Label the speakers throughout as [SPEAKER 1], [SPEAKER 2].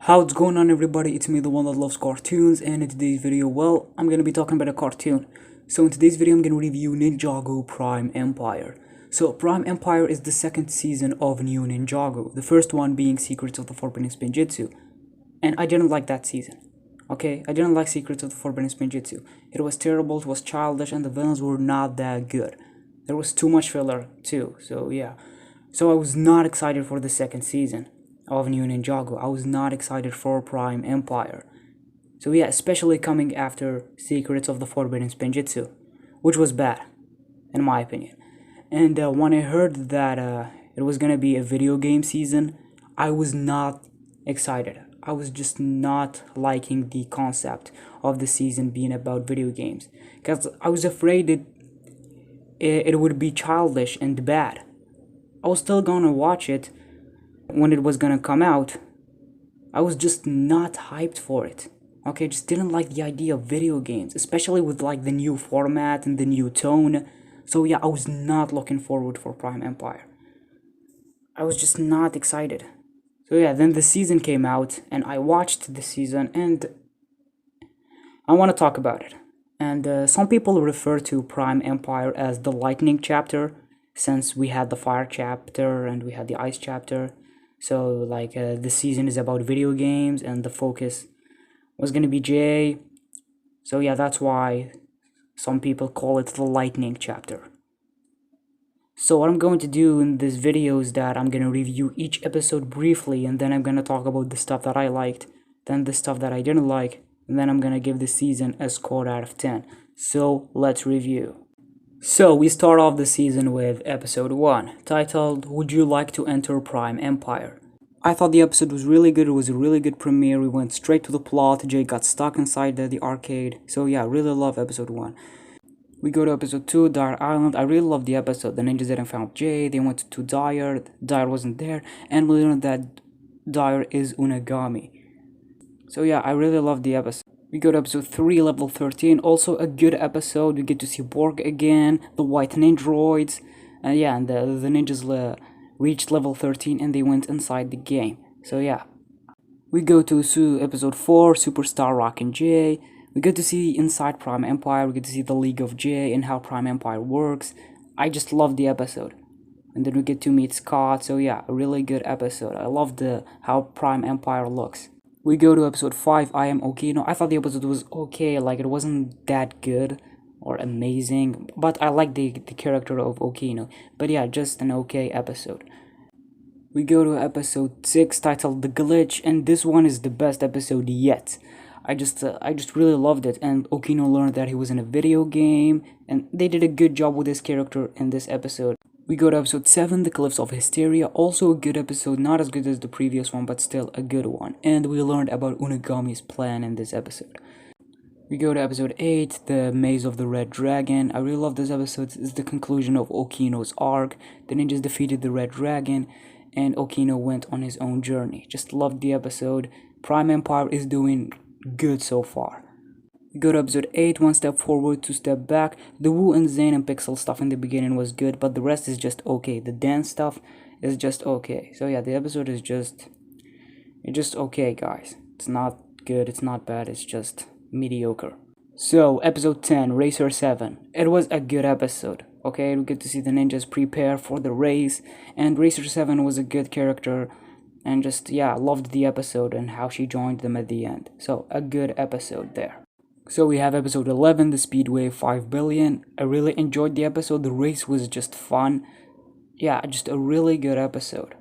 [SPEAKER 1] How's going on, everybody? It's me, the one that loves cartoons, and in today's video, well, I'm gonna be talking about a cartoon. So in today's video, I'm gonna review Ninjago Prime Empire. So Prime Empire is the second season of New Ninjago, the first one being Secrets of the Forbidden Spinjitzu. And I didn't like that season. Okay, I didn't like Secrets of the Forbidden Spinjitzu. It was terrible, it was childish, and the villains were not that good. There was too much filler, too, so yeah. So I was not excited for the second season of New Ninjago. I was not excited for Prime Empire. So yeah, especially coming after Secrets of the Forbidden Spinjitzu, which was bad, in my opinion. And when I heard that it was gonna be a video game season, I was not excited. I was just not liking the concept of the season being about video games, because I was afraid it would be childish and bad. I was still gonna watch it when it was gonna come out. I was just not hyped for it. Okay, just didn't like the idea of video games, especially with like the new format and the new tone. So yeah, I was not looking forward for Prime Empire. I was just not excited. So yeah, then the season came out and I watched the season and I want to talk about it. And some people refer to Prime Empire as the lightning chapter, since we had the fire chapter and we had the ice chapter. So like the season is about video games and the focus was gonna be Jay. So yeah, that's why some people call it the lightning chapter. So what I'm going to do in this video is that I'm gonna review each episode briefly, and then I'm gonna talk about the stuff that I liked, then the stuff that I didn't like, and then I'm gonna give the season a score out of 10. So let's review. So we start off the season with episode 1, titled Would You Like to Enter Prime Empire? I thought the episode was really good. It was a really good premiere. We went straight to the plot. Jay got stuck inside the arcade. So yeah, really love episode 1. We go to episode 2, Dire Island. I really love the episode. The ninjas didn't find Jay. They went to Dire. Dire wasn't there. And we learned that Dire is Unagami. So yeah, I really love the episode. We go to episode 3, level 13. Also a good episode. We get to see Borg again, the white ninjroids. Yeah, and the ninjas reached level 13 and they went inside the game. So yeah. We go to episode 4, Superstar Rock and J. We get to see inside Prime Empire. We get to see the League of J and how Prime Empire works. I just love the episode. And then we get to meet Scott. So yeah, a really good episode. I love how Prime Empire looks. We go to episode 5, I Am Okino. I thought the episode was okay, like it wasn't that good or amazing, but I like the character of Okino. But yeah, just an okay episode. We go to episode 6, titled The Glitch, and this one is the best episode yet. I just really loved it, and Okino learned that he was in a video game, and they did a good job with his character in this episode. We go to episode 7, The Cliffs of Hysteria, also a good episode, not as good as the previous one, but still a good one, and we learned about Unagami's plan in this episode. We go to episode 8, The Maze of the Red Dragon. I really love this episode. It's the conclusion of Okino's arc. The ninjas defeated the Red Dragon, and Okino went on his own journey. Just loved the episode. Prime Empire is doing good so far. We go to episode 8, One Step Forward, Two Step Back. The Wu and Zane and Pixel stuff in the beginning was good, but the rest is just okay. The dance stuff is just okay. So yeah, the episode is just okay, guys. It's not good, it's not bad, it's just mediocre. So episode 10, Racer 7. It was a good episode. Okay, we get to see the ninjas prepare for the race, and Racer 7 was a good character, and just yeah, loved the episode and how she joined them at the end. So a good episode there. So we have episode 11, The Speedway 5 Billion. I really enjoyed the episode. The race was just fun. Yeah, just a really good episode.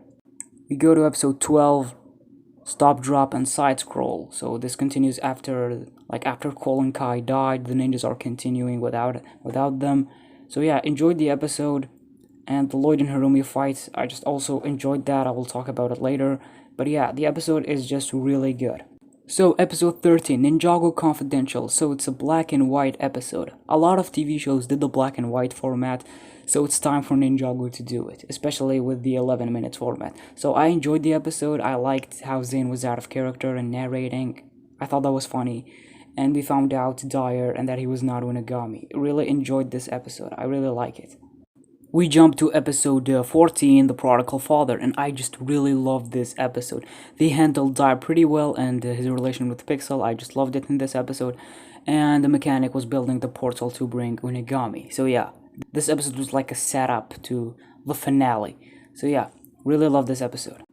[SPEAKER 1] We go to episode 12, Stop, Drop, and Side Scroll. So this continues after Cole and Kai died. The ninjas are continuing without them. So yeah, enjoyed the episode. And the Lloyd and Harumi fights, I just also enjoyed that. I will talk about it later. But yeah, the episode is just really good. So episode 13, Ninjago Confidential. So it's a black and white episode. A lot of TV shows did the black and white format, so it's time for Ninjago to do it, especially with the 11-minute format. So I enjoyed the episode. I liked how Zane was out of character and narrating. I thought that was funny. And we found out Dire and that he was not Unagami. Really enjoyed this episode. I really like it. we jump to episode 14, The Prodigal Father, and I just really loved this episode. They handled Dai pretty well, and his relation with Pixel, I just loved it in this episode. And the mechanic was building the portal to bring Unigami. So yeah, this episode was like a setup to the finale. So yeah, really love this episode.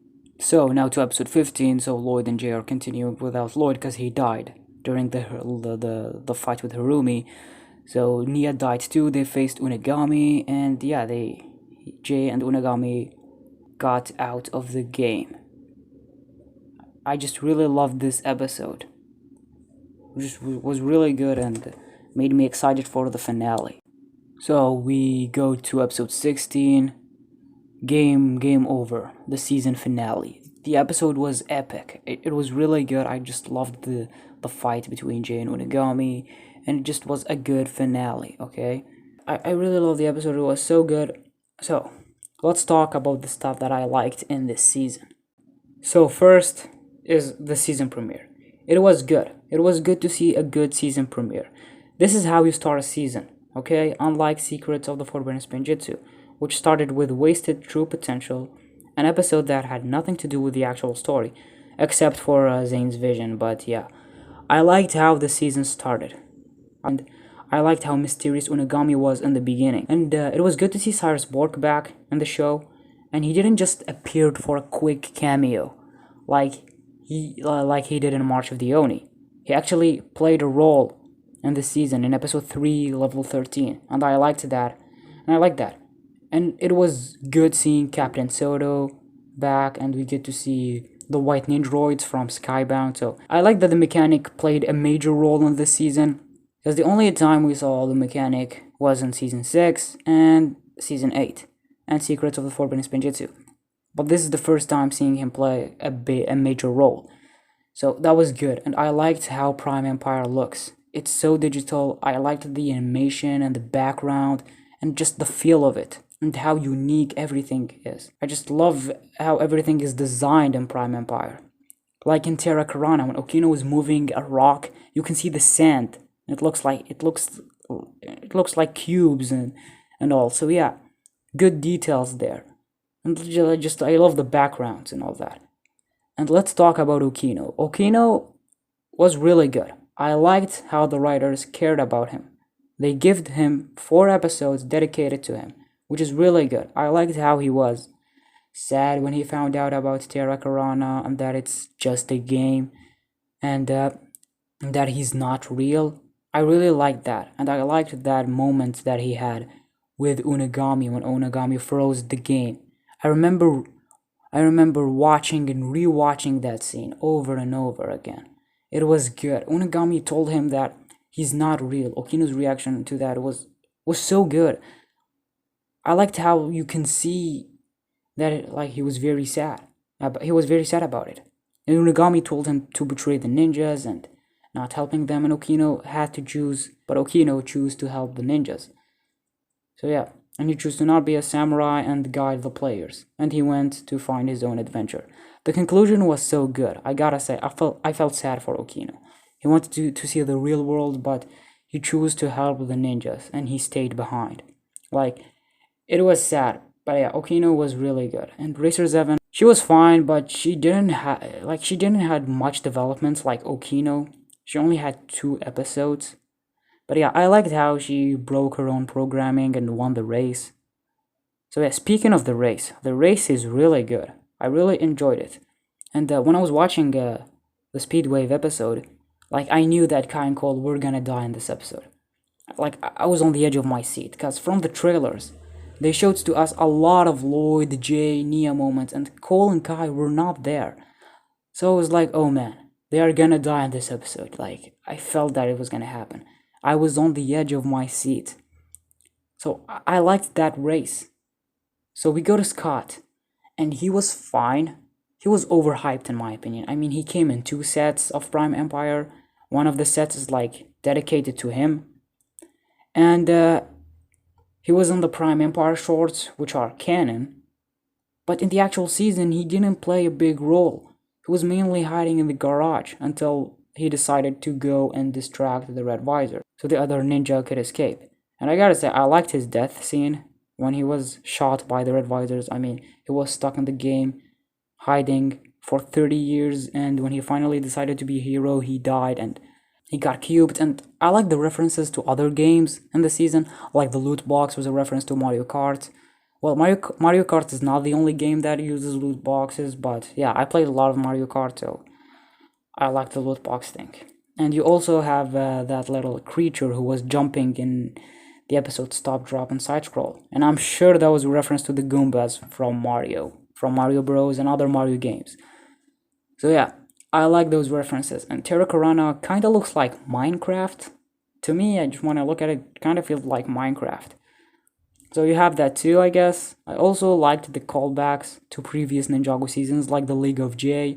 [SPEAKER 1] So now to episode 15. So Lloyd and Jay are continuing without Lloyd because he died during the fight with Harumi. So Nia died too. They faced Unigami, and yeah, Jay and Unigami got out of the game. I just really loved this episode. Just was really good and made me excited for the finale. So we go to episode 16. Game over, the season finale. The episode was epic. It was really good. I just loved the fight between Jay and Unigami, and it just was a good finale, okay? I really love the episode. It was so good. So let's talk about the stuff that I liked in this season. So first is the season premiere. It was good. It was good to see a good season premiere. This is how you start a season, okay? Unlike Secrets of the Forbidden Spinjitzu, which started with Wasted True Potential, an episode that had nothing to do with the actual story, except for Zane's vision, but yeah. I liked how the season started, and I liked how mysterious Unigami was in the beginning, and it was good to see Cyrus Bork back in the show, and he didn't just appear for a quick cameo, like he did in March of the Oni. He actually played a role in the season in episode 3, level 13, and I liked that, and I liked that. And it was good seeing Captain Soto back, and we get to see the white ninjroids from Skybound. So I like that the mechanic played a major role in this season, because the only time we saw the mechanic was in season 6 and season 8, and Secrets of the Forbidden Spinjitzu. But this is the first time seeing him play a major role. So that was good, and I liked how Prime Empire looks. It's so digital. I liked the animation and the background and just the feel of it, and how unique everything is. I just love how everything is designed in Prime Empire. Like in Terra Karana, when Okino is moving a rock, you can see the sand. It looks like cubes and all. So yeah, good details there. And just I love the backgrounds and all that. And let's talk about Okino. Okino was really good. I liked how the writers cared about him. They gave him 4 episodes dedicated to him, which is really good. I liked how he was sad when he found out about Terra Karana and that it's just a game, and that he's not real. I really liked that, and I liked that moment that he had with Unigami when Unigami froze the game. I remember watching and rewatching that scene over and over again. It was good. Unigami told him that he's not real. Okino's reaction to that was so good. I liked how you can see that he was very sad. He was very sad about it. And Unigami told him to betray the ninjas and not helping them, and Okino had to choose, but Okino chose to help the ninjas. So yeah, and he chose to not be a samurai and guide the players, and he went to find his own adventure. The conclusion was so good. I gotta say, I felt sad for Okino. He wanted to see the real world, but he chose to help the ninjas, and he stayed behind. It was sad, but yeah, Okino was really good. And Racer 7, she was fine, but she didn't have much developments like Okino. She only had 2 episodes. But yeah, I liked how she broke her own programming and won the race. So yeah, speaking of the race is really good. I really enjoyed it. And when I was watching the Speedwave episode, I knew that Kai and Cole were gonna die in this episode. I was on the edge of my seat, because from the trailers, they showed to us a lot of Lloyd, Jay, Nia moments, and Cole and Kai were not there. So I was like, oh man, they are gonna die in this episode. I felt that it was gonna happen. I was on the edge of my seat. So I liked that race. So we go to Scott, and he was fine. He was overhyped in my opinion. I mean, he came in 2 sets of Prime Empire. One of the sets is dedicated to him. And he was in the Prime Empire shorts, which are canon. But in the actual season, he didn't play a big role. He was mainly hiding in the garage until he decided to go and distract the Red Visor so the other ninja could escape. And I gotta say, I liked his death scene when he was shot by the Red Visors. I mean, he was stuck in the game, hiding for 30 years, and when he finally decided to be a hero, he died and he got cubed. And I like the references to other games in the season, like the loot box was a reference to Mario Kart. Well, Mario Kart is not the only game that uses loot boxes, but yeah, I played a lot of Mario Kart, so I like the loot box thing. And you also have that little creature who was jumping in the episode Stop, Drop, and Side Scroll. And I'm sure that was a reference to the Goombas from Mario Bros. And other Mario games. So yeah, I like those references. And Terra Corona kind of looks like Minecraft. To me, I just want to look at it, kind of feels like Minecraft. So you have that too, I guess. I also liked the callbacks to previous Ninjago seasons, like the League of J,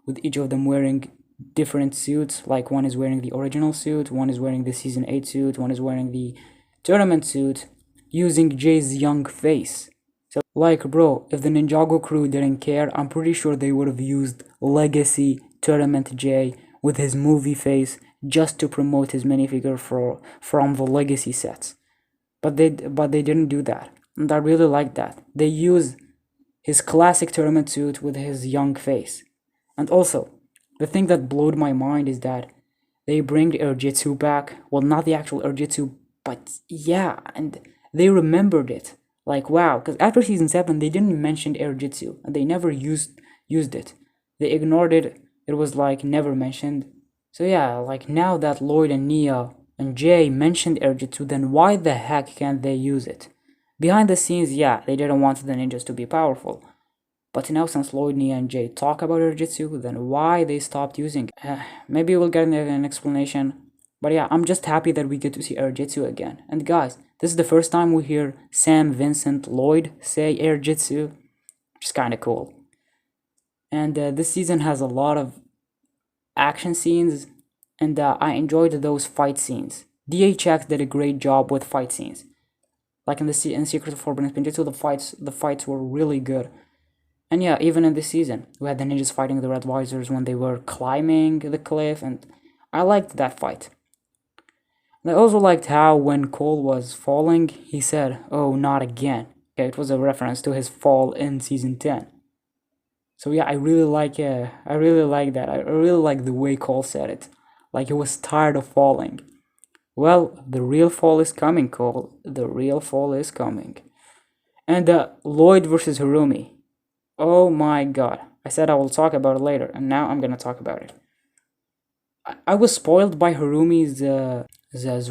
[SPEAKER 1] with each of them wearing different suits. Like one is wearing the original suit, one is wearing the Season 8 suit, one is wearing the tournament suit, using Jay's young face. So, like, bro, if the Ninjago crew didn't care, I'm pretty sure they would have used Legacy Tournament Jay with his movie face just to promote his minifigure from the Legacy sets. But they didn't do that, and I really like that. They use his classic tournament suit with his young face. And also, the thing that blew my mind is that they bring Erjitsu back. Well, not the actual Erjitsu, but yeah, and they remembered it. Like, wow, because after season 7, they didn't mention Erjitsu, and they never used it. They ignored it. It was like never mentioned. So yeah, like now that Lloyd and Nia and Jay mentioned Erjitsu, then why the heck can't they use it? Behind the scenes, yeah, they didn't want the ninjas to be powerful. But now since Lloyd, Nia, and Jay talk about Erjitsu, then why they stopped using it? Maybe we'll get an explanation. But yeah, I'm just happy that we get to see Erjitsu again. And guys, this is the first time we hear Sam, Vincent, Lloyd say Erjitsu, which is kind of cool. And this season has a lot of action scenes, and I enjoyed those fight scenes. DHX did a great job with fight scenes. Like in Secret of Forbidden Spinjitzu, the fights were really good. And yeah, even in this season, we had the ninjas fighting the Red Visors when they were climbing the cliff, and I liked that fight. And I also liked how when Cole was falling, he said, "Oh, not again." Okay, it was a reference to his fall in season 10. So yeah, I really like that. I really like the way Cole said it. Like he was tired of falling. Well, the real fall is coming, Cole. The real fall is coming. And Lloyd versus Harumi. Oh my god. I said I will talk about it later, and now I'm gonna talk about it. I was spoiled by Harumi's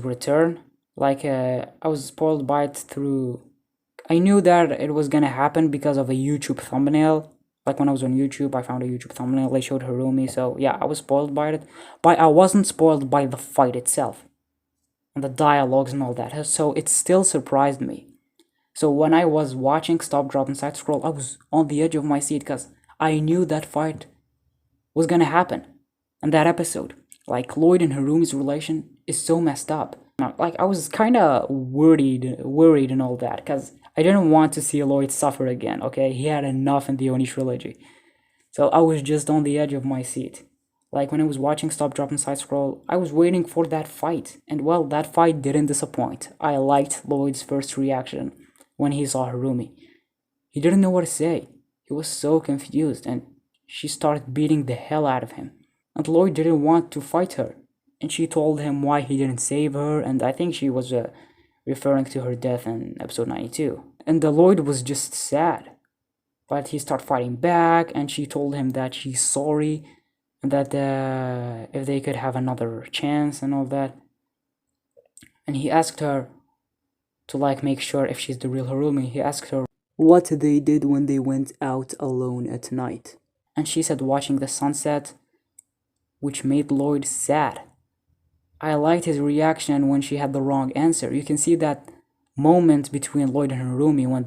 [SPEAKER 1] return. Like, I was spoiled by it through... I knew that it was gonna happen because of a YouTube thumbnail. Like when I was on YouTube, I found a YouTube thumbnail, they showed Harumi, so yeah, I was spoiled by it. But I wasn't spoiled by the fight itself, and the dialogues and all that, so it still surprised me. So when I was watching Stop, Drop, and Side Scroll, I was on the edge of my seat because I knew that fight was gonna happen in that episode. Like, Lloyd and Harumi's relation is so messed up. Like, I was kind of worried and all that, because I didn't want to see Lloyd suffer again, okay? He had enough in the Oni trilogy. So I was just on the edge of my seat. Like, when I was watching Stop, Drop, and Side Scroll, I was waiting for that fight. And well, that fight didn't disappoint. I liked Lloyd's first reaction when he saw Harumi. He didn't know what to say. He was so confused, and she started beating the hell out of him. And Lloyd didn't want to fight her, and she told him why he didn't save her, and I think she was referring to her death in episode 92. And Lloyd was just sad, but he started fighting back, and she told him that she's sorry, and that if they could have another chance and all that. And he asked her to, like, make sure if she's the real Harumi. He asked her what they did when they went out alone at night, and she said watching the sunset, which made Lloyd sad. I liked his reaction when she had the wrong answer. You can see that moment between Lloyd and Harumi when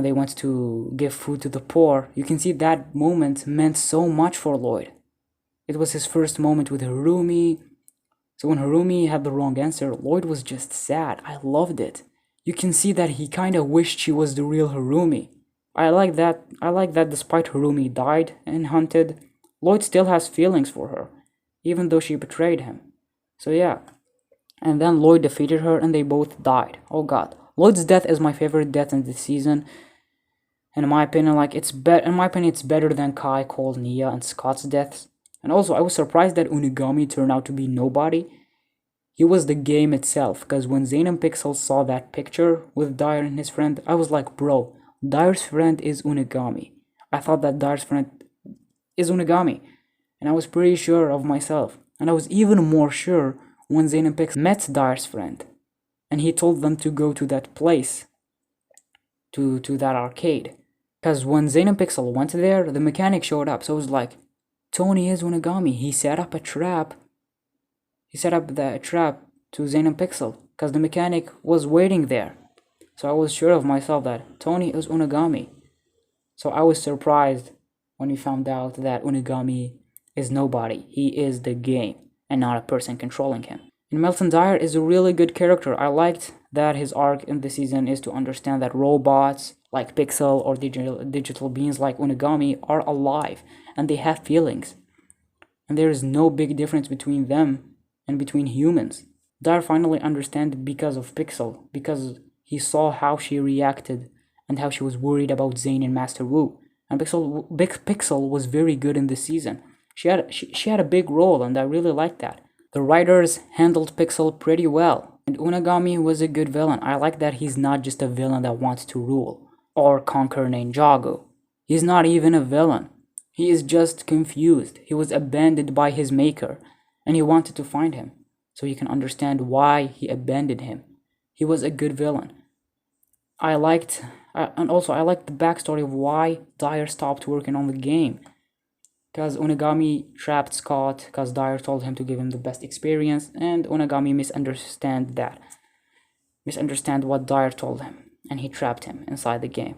[SPEAKER 1] they went to give food to the poor. You can see that moment meant so much for Lloyd. It was his first moment with Harumi. So when Harumi had the wrong answer, Lloyd was just sad. I loved it. You can see that he kind of wished she was the real Harumi. I like that despite Harumi died and hunted, Lloyd still has feelings for her, even though she betrayed him. So yeah. And then Lloyd defeated her and they both died. Oh god. Lloyd's death is my favorite death in this season. And in my opinion, it's better than Kai, Cole, Nia, and Scott's deaths. And also, I was surprised that Unigami turned out to be nobody. He was the game itself, because when Zayn and Pixel saw that picture with Dyer and his friend, I was like, bro, Dyer's friend is Unigami. I thought that Dyer's friend is Unigami, and I was pretty sure of myself. And I was even more sure when Zayn and Pixel met Dyer's friend, and he told them to go to that place, to that arcade. Because when Zayn and Pixel went there, the mechanic showed up, so I was like, Tony is Unigami. He set up the trap to Zayn and Pixel, because the mechanic was waiting there. So I was sure of myself that Tony is Unigami. So I was surprised when we found out that Unigami is nobody. He is the game, and not a person controlling him. And Melton Dyer is a really good character. I liked that his arc in the season is to understand that robots like Pixel or digital beings like Unigami are alive, and they have feelings. And there is no big difference between them and between humans. Dyer finally understood because of Pixel, because he saw how she reacted and how she was worried about Zayn and Master Wu. And Pixel was very good in this season. She had a big role, and I really liked that. The writers handled Pixel pretty well, and Unigami was a good villain. I like that he's not just a villain that wants to rule or conquer Ninjago. He's not even a villain. He is just confused. He was abandoned by his maker, and he wanted to find him, so you can understand why he abandoned him. He was a good villain. I liked the backstory of why Dyer stopped working on the game. Because Unigami trapped Scott, because Dyer told him to give him the best experience, and Unigami misunderstood what Dyer told him, and he trapped him inside the game.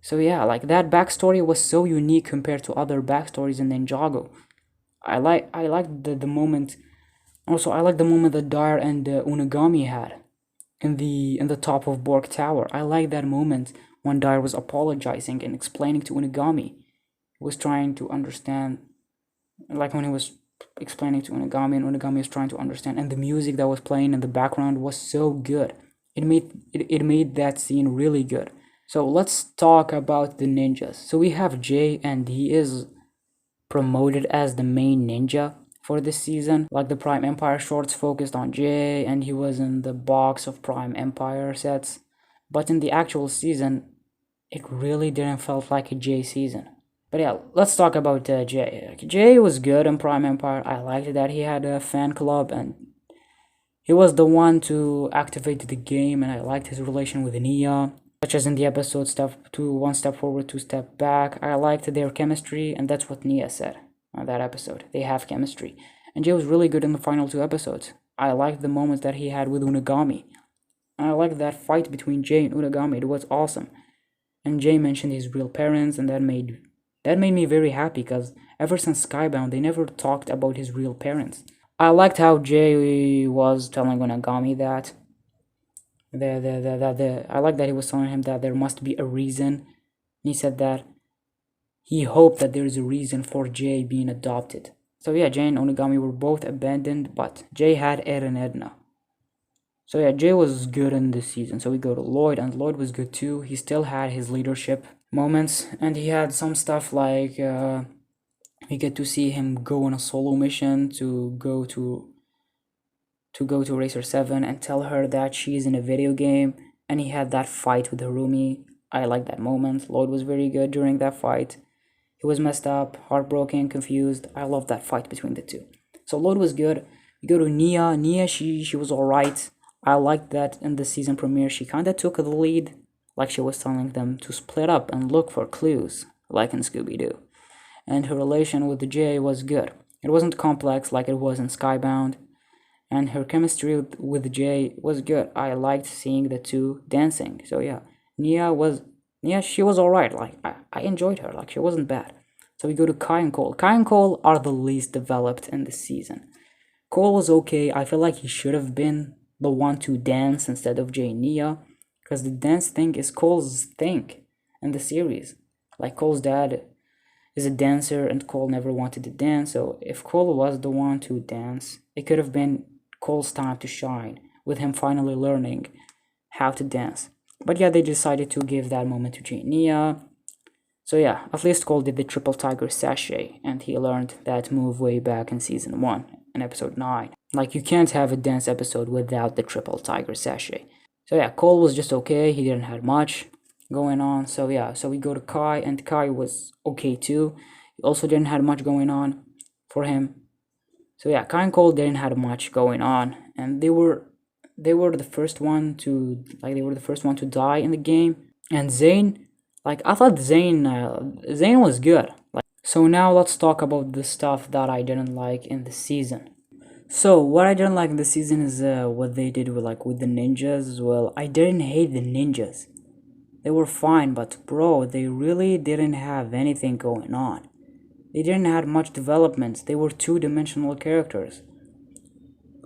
[SPEAKER 1] So yeah, like that backstory was so unique compared to other backstories in Ninjago. I like the moment. Also, I like the moment that Dyer and Unigami had in the top of Borg Tower. I like that moment when Dyer was apologizing and explaining to Unigami. He was trying to understand, like when he was explaining to Unigami, and Unigami was trying to understand, and the music that was playing in the background was so good. It made that scene really good. So let's talk about the ninjas. So we have Jay, and he is promoted as the main ninja for this season. Like the Prime Empire shorts focused on Jay, and he was in the box of Prime Empire sets. But in the actual season, it really didn't felt like a Jay season. But yeah, let's talk about Jay. Jay was good in Prime Empire. I liked that he had a fan club, and he was the one to activate the game, and I liked his relation with Nia, such as in the episode one step forward, two step back. I liked their chemistry, and that's what Nia said on that episode. They have chemistry. And Jay was really good in the final two episodes. I liked the moments that he had with Unigami. And I liked that fight between Jay and Unigami. It was awesome. And Jay mentioned his real parents, and that made me very happy, because ever since Skybound, they never talked about his real parents. I liked how Jay was telling Unigami that. I like that he was telling him that there must be a reason. He said that he hoped that there is a reason for Jay being adopted. So yeah, Jay and Unigami were both abandoned, but Jay had Ed and Edna. So yeah, Jay was good in this season. So we go to Lloyd, and Lloyd was good too. He still had his leadership moments, and he had some stuff like we get to see him go on a solo mission to go to Racer 7 and tell her that she's in a video game, and he had that fight with Harumi. I like that moment. Lloyd was very good during that fight. He was messed up, heartbroken, confused. I love that fight between the two. So Lloyd was good. We go to Nia. Nia, she was alright. I liked that in the season premiere she kinda took the lead, like she was telling them to split up and look for clues, like in Scooby-Doo. And her relation with the Jay was good. It wasn't complex like it was in Skybound, and her chemistry with Jay was good. I liked seeing the two dancing. So yeah, she was alright. Like I enjoyed her. Like she wasn't bad. So we go to Kai and Cole. Kai and Cole are the least developed in this season. Cole was okay. I feel like he should have been the one to dance instead of Jay and Nia, because the dance thing is Cole's thing in the series. Like Cole's dad is a dancer, and Cole never wanted to dance. So if Cole was the one to dance, it could have been Cole's time to shine, with him finally learning how to dance. But yeah, they decided to give that moment to Nia. So yeah, at least Cole did the triple tiger sachet, and he learned that move way back in season 1, in episode 9. Like, you can't have a dance episode without the triple tiger sachet. So yeah, Cole was just okay, he didn't have much going on. So yeah, so we go to Kai, and Kai was okay too. He also didn't have much going on for him. So yeah, Kai and Cole didn't have much going on, and they were the first one to die in the game. And Zayn, like, I thought Zayn was good. Like, so now let's talk about the stuff that I didn't like in the season. So what I didn't like in the season is what they did with the ninjas as well. I didn't hate the ninjas. They were fine, but bro, they really didn't have anything going on. They didn't have much development. They were two-dimensional characters.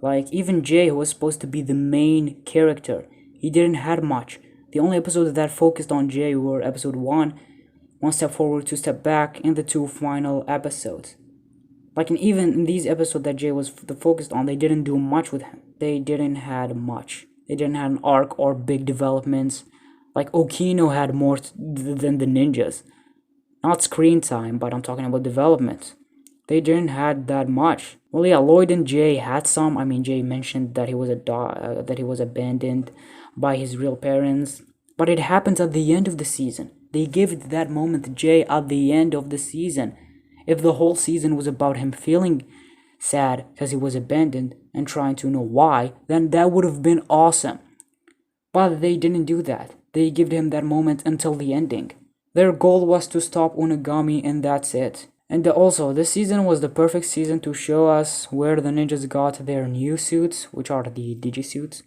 [SPEAKER 1] Like, even Jay, who was supposed to be the main character, he didn't have much. The only episodes that focused on Jay were episode 1, One Step Forward, Two Step Back, and the 2 final episodes. Like, and even in these episodes that Jay was focused on, they didn't do much with him. They didn't have much. They didn't have an arc or big developments. Like, Okino had more than the ninjas. Not screen time, but I'm talking about development. They didn't had that much. Well, yeah, Lloyd and Jay had some. I mean, Jay mentioned that he was abandoned by his real parents, but it happens at the end of the season. They give that moment to Jay at the end of the season. If the whole season was about him feeling sad because he was abandoned and trying to know why, then that would have been awesome. But they didn't do that. They gave him that moment until the ending. Their goal was to stop Unagami, and that's it. And also, this season was the perfect season to show us where the ninjas got their new suits, which are the Digisuits.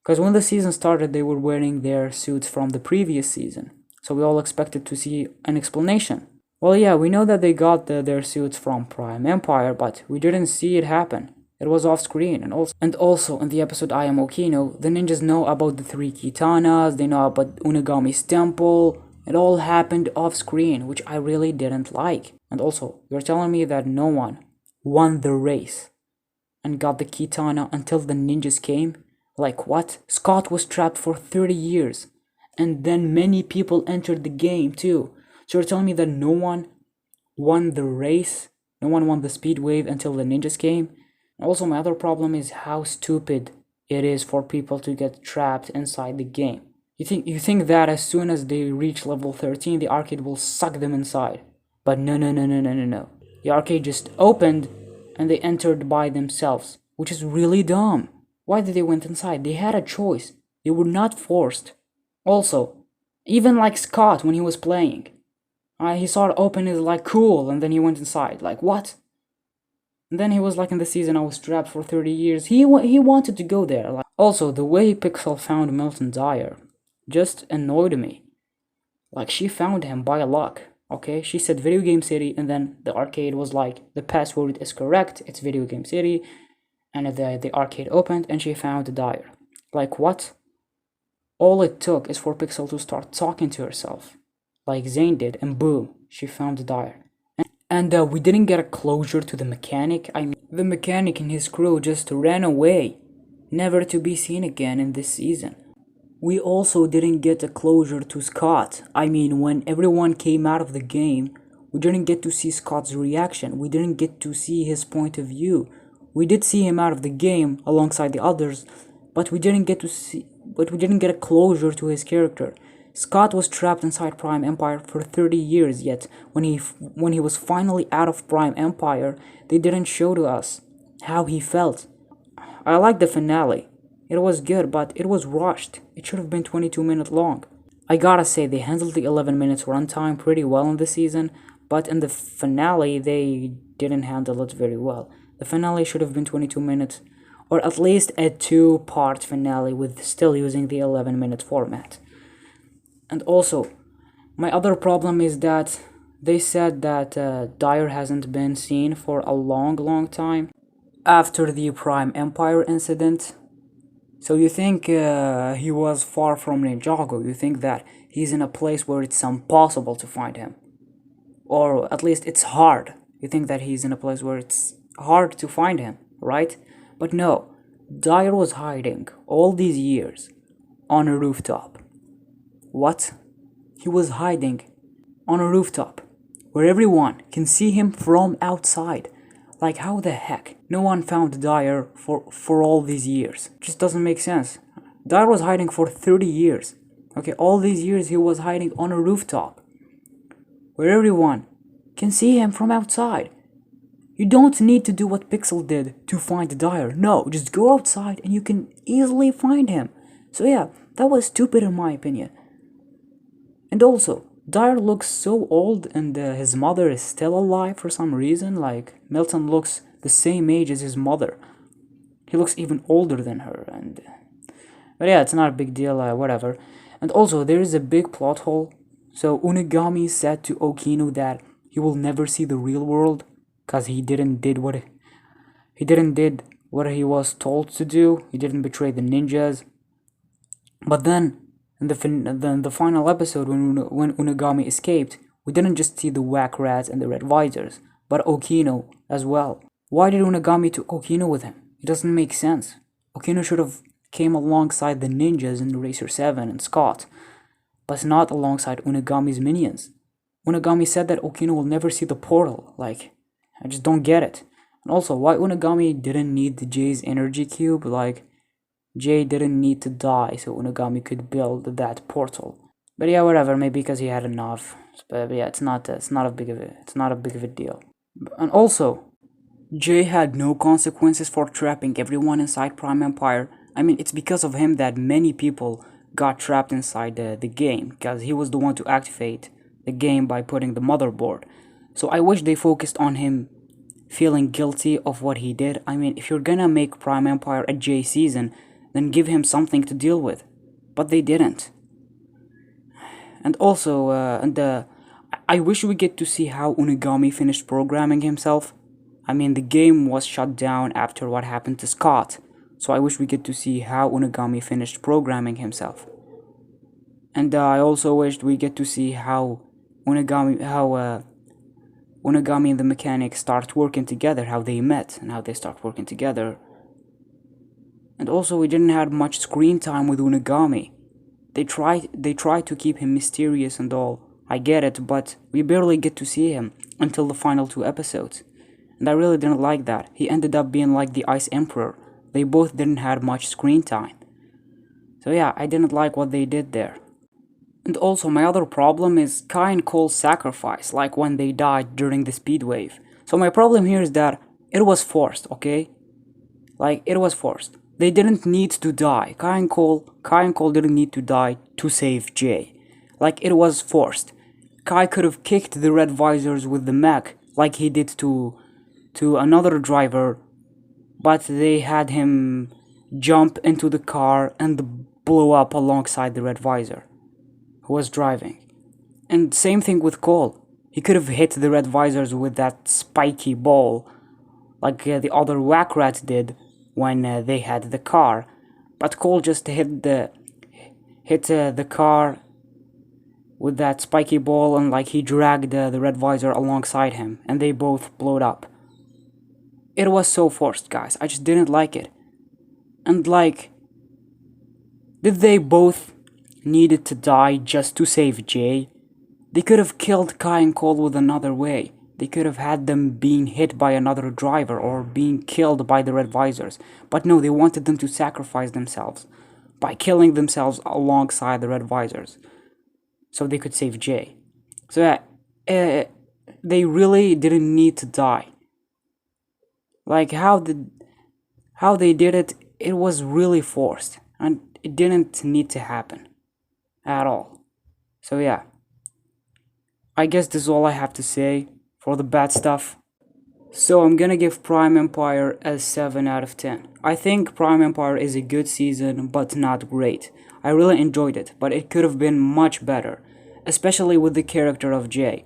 [SPEAKER 1] Because when the season started, they were wearing their suits from the previous season. So we all expected to see an explanation. Well, yeah, we know that they got their suits from Prime Empire, but we didn't see it happen. It was off screen, and also in the episode I Am Okino, the ninjas know about the 3 katanas, they know about Unagami's temple. It all happened off screen, which I really didn't like. And also, you're telling me that no one won the race and got the katana until the ninjas came? Like, what? Scott was trapped for 30 years, and then many people entered the game too. So you're telling me that no one won the race? No one won the speed wave until the ninjas came? Also, my other problem is how stupid it is for people to get trapped inside the game. You think that as soon as they reach level 13, the arcade will suck them inside. But no. The arcade just opened and they entered by themselves, which is really dumb. Why did they went inside? They had a choice. They were not forced. Also, even like Scott when he was playing, he saw it open, is like, cool, and then he went inside. Like, what? And then he was like, in the season I was trapped for 30 years. He wanted to go there. Like, also, the way Pixel found Milton Dyer just annoyed me. Like, she found him by luck, okay? She said Video Game City, and then the arcade was like, the password is correct, it's Video Game City, and the arcade opened, and she found Dyer. Like, what? All it took is for Pixel to start talking to herself, like Zayn did, and boom, she found Dyer. And we didn't get a closure to the mechanic. I mean, the mechanic and his crew just ran away, never to be seen again in this season. We also didn't get a closure to Scott. I mean, when everyone came out of the game, we didn't get to see Scott's reaction. We didn't get to see his point of view. We did see him out of the game alongside the others, but we didn't get a closure to his character. Scott was trapped inside Prime Empire for 30 years, yet when he was finally out of Prime Empire, they didn't show to us how he felt. I liked the finale. It was good, but it was rushed. It should have been 22 minutes long. I gotta say, they handled the 11 minutes runtime pretty well in the season, but in the finale, they didn't handle it very well. The finale should have been 22 minutes, or at least a 2-part finale with still using the 11-minute format. And also, my other problem is that they said that Dyer hasn't been seen for a long time after the Prime Empire incident. So you think he was far from Ninjago? You think that he's in a place where it's impossible to find him? Or at least it's hard. You think that he's in a place where it's hard to find him, right? But no, Dyer was hiding all these years on a rooftop. What? He was hiding on a rooftop where everyone can see him from outside. Like, how the heck? No one found Dyer for all these years. Just doesn't make sense. Dyer was hiding for 30 years. Okay, all these years he was hiding on a rooftop where everyone can see him from outside. You don't need to do what Pixel did to find Dyer. No, just go outside and you can easily find him. So yeah, that was stupid in my opinion. And also, Dyer looks so old and his mother is still alive for some reason. Like, Milton looks the same age as his mother. He looks even older than her. But yeah, it's not a big deal, whatever. And also, there is a big plot hole. So Unagami said to Okino that he will never see the real world because he didn't did what he was told to do. He didn't betray the ninjas. But then, in the final episode, when Unagami escaped, we didn't just see the whack rats and the red visors, but Okino as well. Why did Unagami take Okino with him? It doesn't make sense. Okino should have came alongside the ninjas in Racer 7 and Scott, but not alongside Unagami's minions. Unagami said that Okino will never see the portal. Like, I just don't get it. And also, why Unagami didn't need the J's energy cube? Like, Jay didn't need to die so Unagami could build that portal. But yeah, whatever. Maybe because he had enough. But yeah, it's not a big of a deal. And also, Jay had no consequences for trapping everyone inside Prime Empire. I mean, it's because of him that many people got trapped inside the game, because he was the one to activate the game by putting the motherboard. So I wish they focused on him feeling guilty of what he did. I mean, if you're gonna make Prime Empire a Jay season, then give him something to deal with. But they didn't. And also, I wish we get to see how Unagami finished programming himself. I mean, the game was shut down after what happened to Scott. So I wish we get to see how Unagami finished programming himself. And I also wished we get to see how Unagami and the mechanic start working together, how they met and how they start working together. And also, we didn't have much screen time with Unagami. They tried to keep him mysterious and all. I get it, but we barely get to see him until the final 2 episodes. And I really didn't like that. He ended up being like the Ice Emperor. They both didn't have much screen time. So yeah, I didn't like what they did there. And also, my other problem is Kai and Cole's sacrifice, like when they died during the speed wave. So my problem here is that it was forced, okay? Like, it was forced. They didn't need to die. Kai and Cole didn't need to die to save Jay. Like, it was forced. Kai could have kicked the red visors with the mech, like he did to another driver, but they had him jump into the car and blow up alongside the red visor who was driving. And same thing with Cole. He could have hit the red visors with that spiky ball, like the other whack rats did when they had the car. But Cole just hit the car with that spiky ball, and like he dragged the red visor alongside him, and they both blowed up. It was so forced, guys. I just didn't like it. And like, did they both needed to die just to save Jay? They could have killed Kai and Cole with another way. They could have had them being hit by another driver or being killed by the red visors. But no, they wanted them to sacrifice themselves by killing themselves alongside the red visors so they could save Jay. So yeah, they really didn't need to die. Like, how they did it, it was really forced, and it didn't need to happen at all. So yeah, I guess this is all I have to say for the bad stuff. So I'm gonna give Prime Empire a 7 out of 10. I think Prime Empire is a good season, but not great. I really enjoyed it, but it could have been much better, especially with the character of Jay.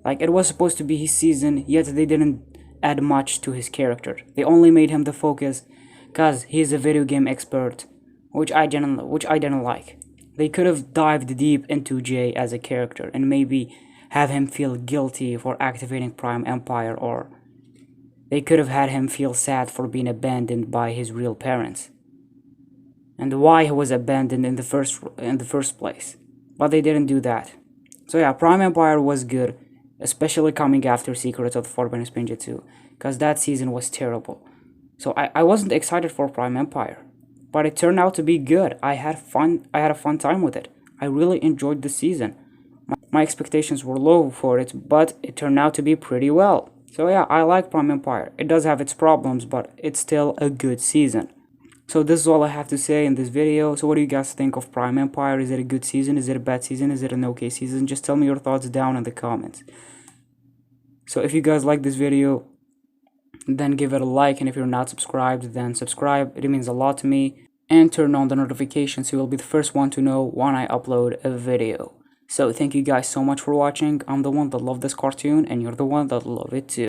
[SPEAKER 1] Like, it was supposed to be his season, yet they didn't add much to his character. They only made him the focus cause he's a video game expert, which I didn't like. They could have dived deep into Jay as a character and maybe have him feel guilty for activating Prime Empire, or they could have had him feel sad for being abandoned by his real parents and why he was abandoned in the first place. but they didn't do that. So yeah, Prime Empire was good, especially coming after Secrets of the Forbidden Spinjitzu, because that season was terrible. So I wasn't excited for Prime Empire, but it turned out to be good. I had a fun time with it. I really enjoyed the season. My expectations were low for it, but it turned out to be pretty well. So yeah, I like Prime Empire. It does have its problems, but it's still a good season. So this is all I have to say in this video. So what do you guys think of Prime Empire? Is it a good season? Is it a bad season? Is it an okay season? Just tell me your thoughts down in the comments. So if you guys like this video, then give it a like, and if you're not subscribed, then subscribe. It means a lot to me. And turn on the notifications so you'll be the first one to know when I upload a video. So thank you guys so much for watching. I'm the one that love this cartoon, and you're the one that love it too.